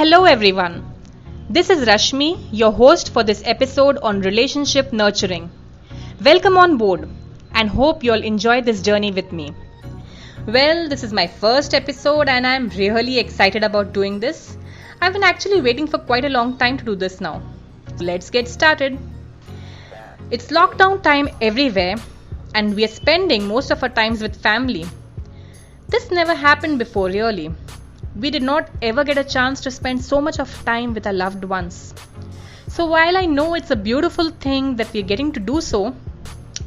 Hello everyone. This is Rashmi, your host for this episode on relationship nurturing. Welcome on board and hope you'll enjoy this journey with me. Well, this is my first episode and I'm really excited about doing this. I've been actually waiting for quite a long time to do this now. Let's get started. It's lockdown time everywhere and we are spending most of our times with family. This never happened before really. We did not ever get a chance to spend so much of time with our loved ones. So while I know it's a beautiful thing that we're getting to do so,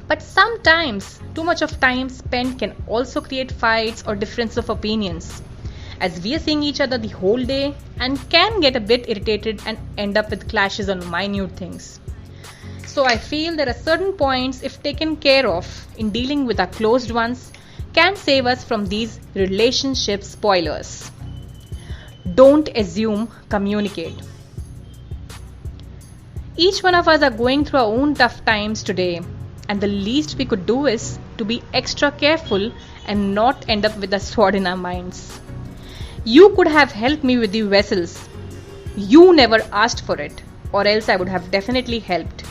but sometimes too much of time spent can also create fights or difference of opinions, as we are seeing each other the whole day and can get a bit irritated and end up with clashes on minute things. So I feel there are certain points, if taken care of in dealing with our closed ones, can save us from these relationship spoilers. Don't assume, communicate. Each one of us are going through our own tough times today, and the least we could do is to be extra careful and not end up with a sword in our minds. You could have helped me with the vessels. You never asked for it, or else I would have definitely helped.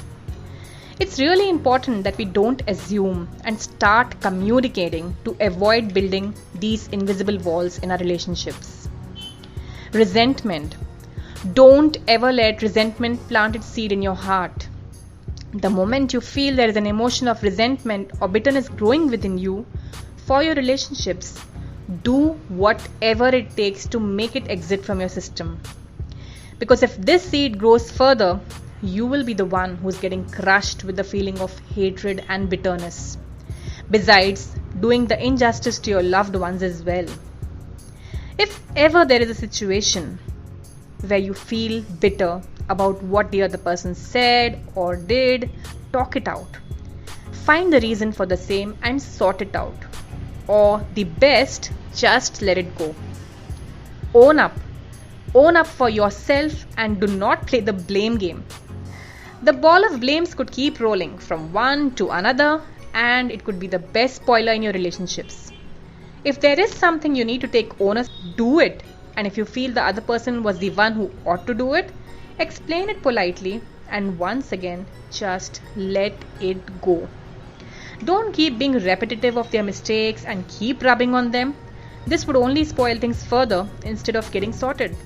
It's really important that we don't assume and start communicating to avoid building these invisible walls in our relationships. Resentment. Don't ever let resentment plant its seed in your heart. The moment you feel there is an emotion of resentment or bitterness growing within you for your relationships, do whatever it takes to make it exit from your system. Because if this seed grows further, you will be the one who's getting crushed with the feeling of hatred and bitterness. Besides, doing the injustice to your loved ones as well. If ever there is a situation where you feel bitter about what the other person said or did, talk it out. Find the reason for the same and sort it out. Or the best, just let it go. Own up. Own up for yourself and do not play the blame game. The ball of blames could keep rolling from one to another and it could be the best spoiler in your relationships. If there is something you need to take ownership, do it. And if you feel the other person was the one who ought to do it, explain it politely and once again, just let it go. Don't keep being repetitive of their mistakes and keep rubbing on them. This would only spoil things further instead of getting sorted.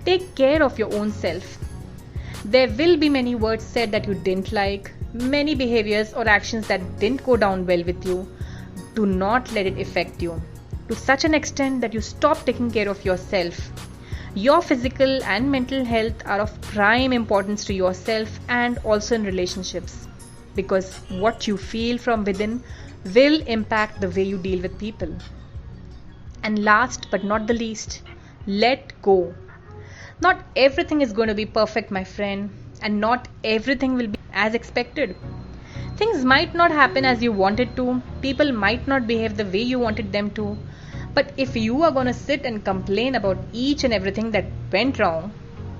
Take care of your own self. There will be many words said that you didn't like, many behaviors or actions that didn't go down well with you. Do not let it affect you to such an extent that you stop taking care of yourself. Your physical and mental health are of prime importance to yourself and also in relationships, because what you feel from within will impact the way you deal with people. And last but not the least, let go. Not everything is going to be perfect, my friend, and not everything will be as expected. Things might not happen as you wanted to, people might not behave the way you wanted them to, but if you are going to sit and complain about each and everything that went wrong,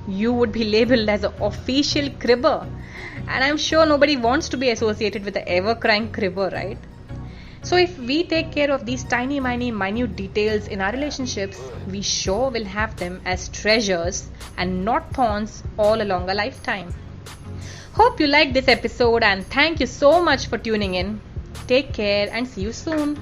you would be labeled as an official cribber. And I'm sure nobody wants to be associated with the ever-crying cribber, right? So if we take care of these tiny, minute details in our relationships, we sure will have them as treasures and not thorns all along a lifetime. Hope you liked this episode and thank you so much for tuning in. Take care and see you soon.